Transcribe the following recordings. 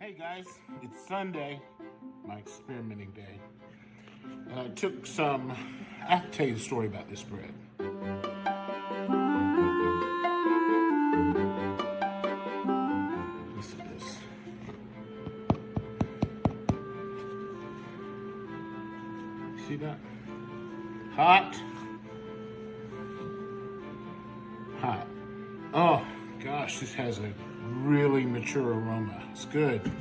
Hey guys, it's Sunday, my experimenting day, and I took some, I have to tell you the story about this bread. Listen to this. See that? Hot. Hot. Oh gosh, this has a really mature aroma. It's good.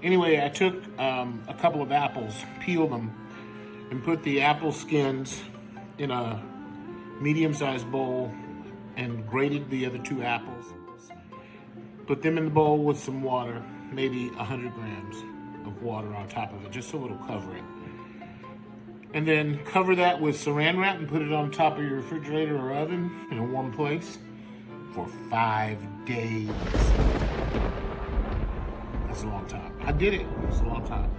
Anyway, I took a couple of apples, peeled them, and put the apple skins in a medium-sized bowl and grated the other two apples. Put them in the bowl with some water, maybe 100 grams of water on top of it, just a little covering. And then cover that with saran wrap and put it on top of your refrigerator or oven in a warm place for 5 days. That's a long time. I did it. It's a long time.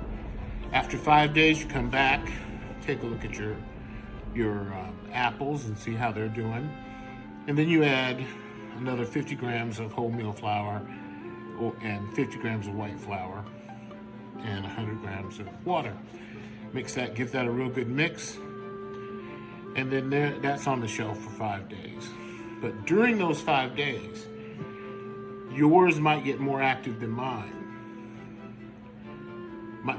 After 5 days, you come back, take a look at your apples and see how they're doing. And then you add another 50 grams of wholemeal flour and 50 grams of white flour and 100 grams of water. Mix that, give that a real good mix. And then that's on the shelf for 5 days. But during those 5 days, yours might get more active than mine.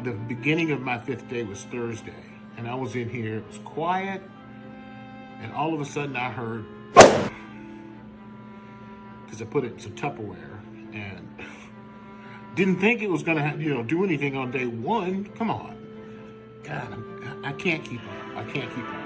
The beginning of my 5th day was Thursday, and I was in here, it was quiet, and all of a sudden I heard, because I put it in some Tupperware, and didn't think it was gonna do anything on day 1. Come on. God, I can't keep up. I can't keep up.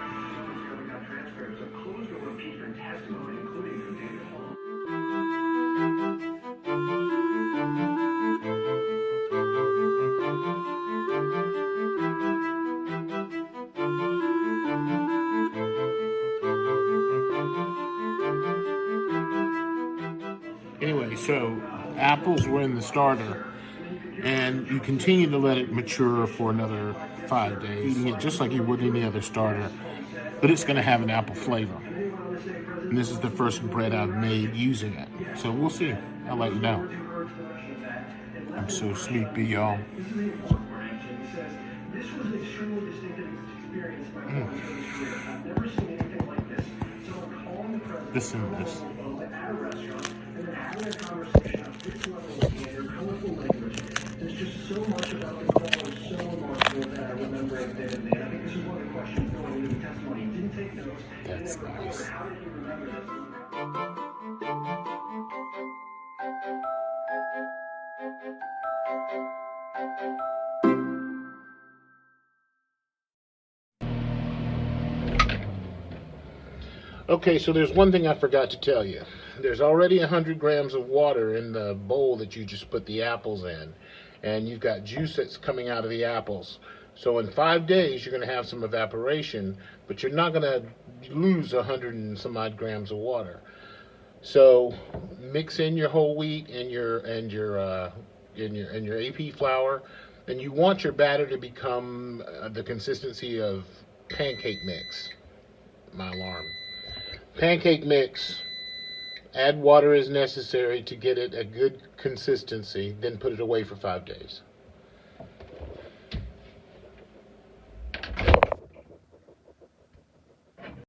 Anyway, so apples were in the starter, and you continue to let it mature for another 5 days, eating it just like you would any other starter, but it's going to have an apple flavor. And this is the first bread I've made using it, so we'll see. I'll let you know. I'm so sleepy, y'all. Listen to this. There's just so much about the call is so remarkable that I remember it vividly. I think this is one of the questions going into the testimony. He didn't take notes. That's nice. How did he remember this? Okay, so there's one thing I forgot to tell you. There's already 100 grams of water in the bowl that you just put the apples in. And you've got juice that's coming out of the apples. So in 5 days, you're going to have some evaporation, but you're not going to lose 100 and some odd grams of water. So mix in your whole wheat and your AP flour, and you want your batter to become the consistency of pancake mix. My alarm. Pancake mix. Add water as necessary to get it a good consistency, then put it away for 5 days.